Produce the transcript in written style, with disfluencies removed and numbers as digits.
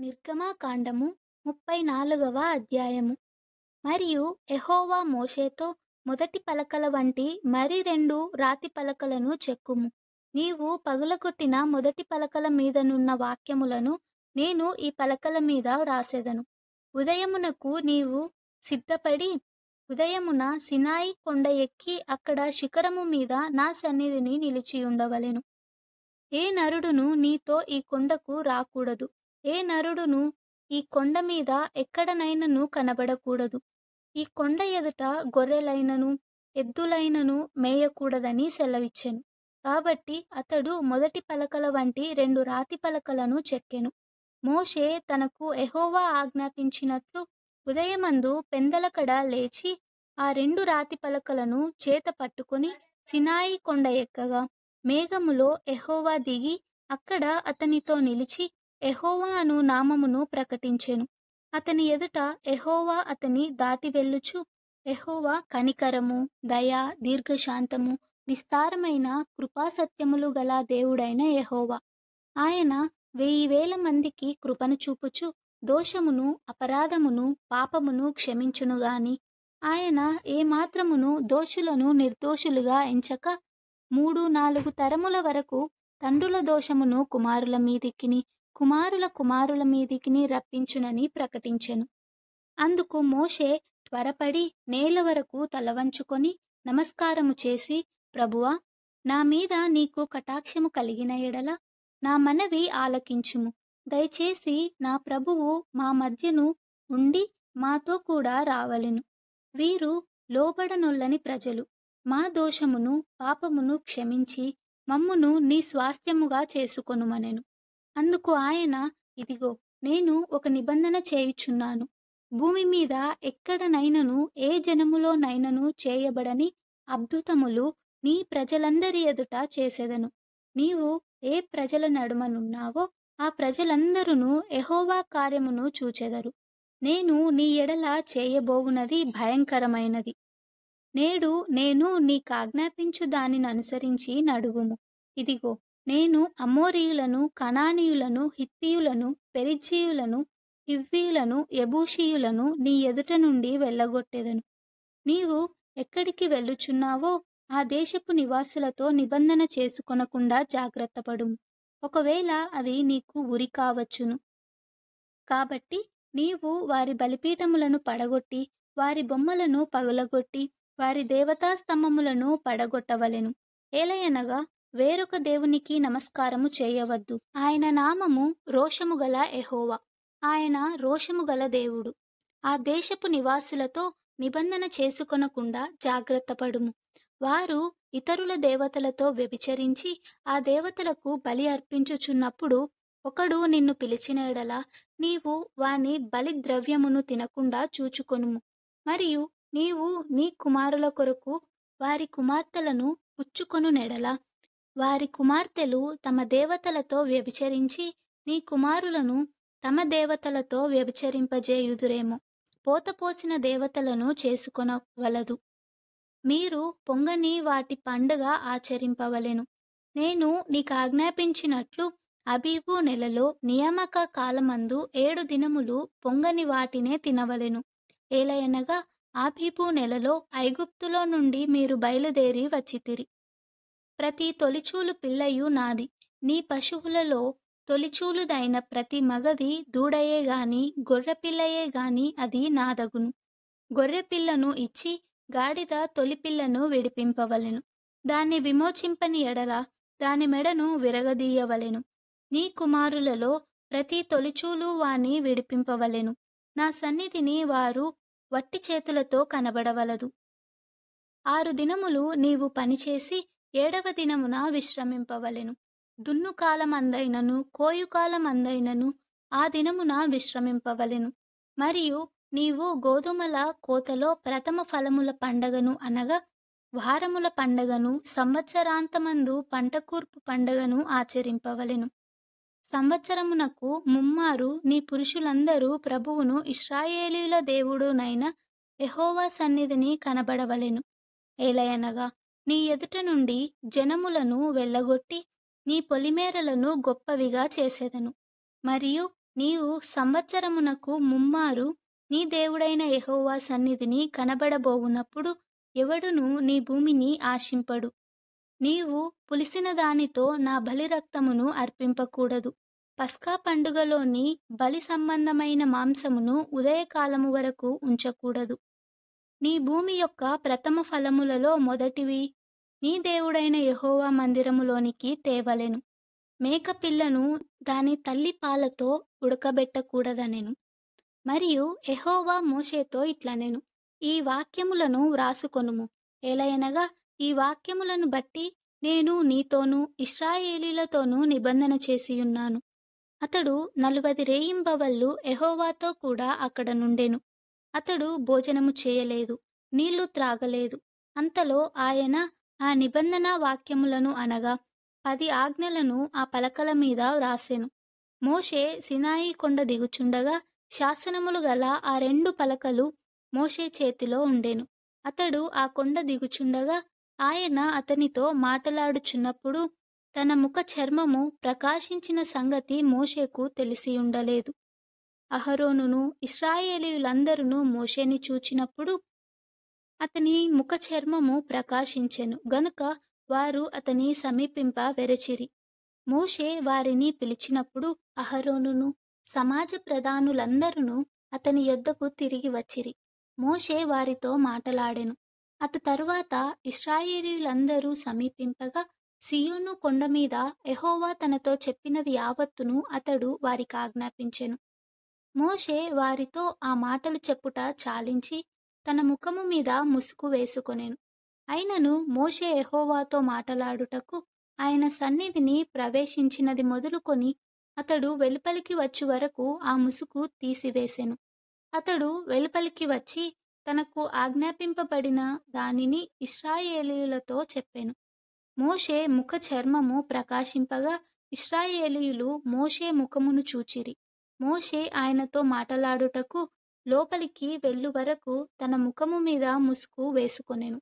నిర్గమకాండము 34వ అధ్యాయము. మరియు యెహోవా మోషేతో, మొదటి పలకల వంటి మరి 2 రాతి పలకలను చెక్కుము. నీవు పగులగొట్టిన మొదటి పలకల మీదనున్న వాక్యములను నేను ఈ పలకల మీద వ్రాసెదను. ఉదయమునకు నీవు సిద్ధపడి ఉదయమున సినాయి కొండ ఎక్కి అక్కడ శిఖరము మీద నా సన్నిధిని నిలిచియుండవలెను. ఏ నరుడును నీతో ఈ కొండకు రాకూడదు. ఏ నరుడును ఈ కొండ మీద ఎక్కడనైనను కనబడకూడదు. ఈ కొండ ఎదుట గొర్రెలైనను ఎద్దులైనను మేయకూడదని సెలవిచ్చెను. కాబట్టి అతడు మొదటి పలకల వంటి 2 రాతి పలకలను చెక్కెను. మోషే తనకు యెహోవా ఆజ్ఞాపించినట్లు ఉదయమందు పెందలకడ లేచి ఆ 2 రాతి పలకలను చేత పట్టుకొని సినాయి కొండ ఎక్కగా, మేఘములో యెహోవా దిగి అక్కడ అతనితో నిలిచి యెహోవా అను నామమును ప్రకటించెను. అతని ఎదుట యెహోవా అతని దాటి వెళ్ళుచు, యెహోవా కనికరము, దయ, దీర్ఘశాంతము, విస్తారమైన కృపాసత్యములు గల దేవుడైన యెహోవా. ఆయన 1000 మందికి కృపను చూపుచు దోషమును, అపరాధమును, పాపమును క్షమించును గాని ఆయన ఏమాత్రమును దోషులను నిర్దోషులుగా ఎంచక 3-4 తరముల వరకు తండ్రుల దోషమును కుమారుల మీదికిని, కుమారుల కుమారుల మీదికిని రప్పించునని ప్రకటించెను. అందుకు మోషే త్వరపడి నేల వరకు తలవంచుకొని నమస్కారము చేసి, ప్రభువా, నా మీద నీకు కటాక్షము కలిగిన ఎడల నా మనవి ఆలకించుము. దయచేసి నా ప్రభువు మా మధ్యను ఉండి మాతో కూడా రావలెను. వీరు లోబడనొల్లని ప్రజలు. మా దోషమును పాపమును క్షమించి మమ్మును నీ స్వాస్థ్యముగా చేసుకొనుమనెను. అందుకు ఆయన, ఇదిగో నేను ఒక నిబంధన చేయుచున్నాను. భూమి మీద ఎక్కడనైనను ఏ జనములోనైనను చేయబడని అద్భుతములు నీ ప్రజలందరి ఎదుట చేసెదను. నీవు ఏ ప్రజల నడుమనున్నావో ఆ ప్రజలందరును యెహోవా కార్యమును చూచెదరు. నేను నీ ఎడల చేయబోవునది భయంకరమైనది. నేడు నేను నీకాజ్ఞాపించు దానిననుసరించి నడువుము. ఇదిగో నేను అమోరీయులను, కనానీయులను, హిత్తీయులను, పెరిజ్జీయులను, హివ్వీయులను, యెబూషీయులను నీ ఎదుట నుండి వెళ్ళగొట్టెదను. నీవు ఎక్కడికి వెళ్ళుచున్నావో ఆ దేశపు నివాసులతో నిబంధన చేసుకొనకుండా జాగ్రత్తపడుము. ఒకవేళ అది నీకు ఉరి కావచ్చును. కాబట్టి నీవు వారి బలిపీఠములను పడగొట్టి వారి బొమ్మలను పగులగొట్టి వారి దేవతా స్తంభములను పడగొట్టవలెను. ఏలయనగా వేరొక దేవునికి నమస్కారము చేయవద్దు. ఆయన నామము రోషము గల యెహోవా. ఆయన రోషము గల దేవుడు. ఆ దేశపు నివాసులతో నిబంధన చేసుకొనకుండా జాగ్రత్తపడుము. వారు ఇతరుల దేవతలతో వ్యభిచరించి ఆ దేవతలకు బలి అర్పించుచున్నప్పుడు ఒకడు నిన్ను పిలిచిన ఎడల నీవు వాని బలి ద్రవ్యమును తినకుండా చూచుకొనుము. మరియు నీవు నీ కుమారుల కొరకు వారి కుమార్తెలను పుచ్చుకొనునెడల వారి కుమార్తెలు తమ దేవతలతో వ్యభిచరించి నీ కుమారులను తమ దేవతలతో వ్యభిచరింపజేయుదురేమో. పోతపోసిన దేవతలను చేసుకొనవలదు. మీరు పొంగని వాటి పండుగ ఆచరింపవలెను. నేను నీకాజ్ఞాపించినట్లు అబీబు నెలలో నియామక కాలమందు 7 దినములు పొంగని వాటినే తినవలెను. ఏలయనగా ఆబీబు నెలలో ఐగుప్తులో నుండి మీరు బయలుదేరి వచ్చితిరి. ప్రతి తొలిచూలు పిల్లయు నాది. నీ పశువులలో తొలిచూలుదైన ప్రతి మగది దూడయే గాని గొర్రెపిల్లయే గాని అది నాదగును. గొర్రెపిల్లను ఇచ్చి గాడిద తొలిపిల్లను విడిపింపవలెను. దాన్ని విమోచింపని ఎడల దాని మెడను విరగదీయవలెను. నీ కుమారులలో ప్రతి తొలిచూలు వాని విడిపింపవలెను. నా సన్నిధిని వారు వట్టి చేతులతో కనబడవలదు. 6 దినములు నీవు పనిచేసి 7వ దినమున విశ్రమింపవలెను. దున్నుకాలమందైనను కోయుకాలమందైనను ఆ దినమున విశ్రమింపవలెను. మరియు నీవు గోధుమల కోతలో ప్రథమ ఫలముల పండగను అనగా వారముల పండగను, సంవత్సరాంతమందు పంటకూర్పు పండగను ఆచరింపవలెను. సంవత్సరమునకు ముమ్మారు నీ పురుషులందరూ ప్రభువును ఇశ్రాయేలీయుల దేవుడునైన యెహోవా సన్నిధిని కనబడవలెను. ఏలయనగా నీ ఎదుట నుండి జనములను వెళ్ళగొట్టి నీ పొలిమేరలను గొప్పవిగా చేసెదను. మరియు నీవు సంవత్సరమునకు ముమ్మారు నీ దేవుడైన యెహోవా సన్నిధిని కనబడబోవునప్పుడు ఎవడునూ నీ భూమిని ఆశింపడు. నీవు పులిసిన దానితో నా బలిరక్తమును అర్పింపకూడదు. పస్కా పండుగలోని బలి సంబంధమైన మాంసమును ఉదయకాలము వరకు ఉంచకూడదు. నీ భూమి యొక్క ప్రథమ ఫలములలో మొదటివి నీ దేవుడైన యెహోవా మందిరములోనికి తేవలెను. మేకపిల్లను దాని తల్లి పాలతో ఉడకబెట్టకూడదనెను. మరియు యెహోవా మోషేతో ఇట్లనెను, ఈ వాక్యములను వ్రాసుకొనుము. ఏలయనగా ఈ వాక్యములను బట్టి నేను నీతోనూ ఇశ్రాయేలీయులతోనూ నిబంధన చేసియున్నాను. అతడు 40 రేయింబవళ్ళు యెహోవాతో కూడా అక్కడ నుండెను. అతడు భోజనము చేయలేదు, నీళ్లు త్రాగలేదు. అంతలో ఆయన ఆ నిబంధన వాక్యములను అనగా 10 ఆజ్ఞలను ఆ పలకల మీద వ్రాసెను. మోషే సీనాయి కొండ దిగుచుండగా శాసనములు గల ఆ 2 పలకలు మోషే చేతిలో ఉండెను. అతడు ఆ కొండ దిగుచుండగా ఆయన అతనితో మాటలాడుచున్నప్పుడు తన ముఖ చర్మము ప్రకాశించిన సంగతి మోషేకు తెలిసియుండలేదు. అహరోనును ఇశ్రాయేలీయులందరును మోషేని చూచినప్పుడు అతని ముఖ చర్మము ప్రకాశించెను గనుక వారు అతని సమీపింప వెరచిరి. మోషే వారిని పిలిచినప్పుడు అహరోనును సమాజ ప్రధానులందరూ అతని యొద్దకు తిరిగి వచ్చిరి. మోషే వారితో మాటలాడెను. అటు తరువాత ఇశ్రాయేలీయులందరూ సమీపింపగా సీయోను కొండ మీద యెహోవా తనతో చెప్పినది యావత్తును అతడు వారికి ఆజ్ఞాపించెను. మోషే వారితో ఆ మాటలు చెప్పుట చాలించి తన ముఖము మీద ముసుగు వేసుకొనెను. అయినను మోషే యెహోవాతో మాటలాడుటకు ఆయన సన్నిధిని ప్రవేశించినది మొదలుకొని అతడు వెలుపలికి వచ్చు వరకు ఆ ముసుగు తీసివేసెను. అతడు వెలుపలికి వచ్చి తనకు ఆజ్ఞాపింపబడిన దానిని ఇశ్రాయేలీయులతో చెప్పెను. మోషే ముఖ చర్మము ప్రకాశింపగా ఇశ్రాయేలీయులు మోషే ముఖమును చూచిరి. మోషే ఆయనతో మాటలాడుటకు లోపలికి వెళ్ళు వరకు తన ముఖము మీద ముసుగు వేసుకొనెను.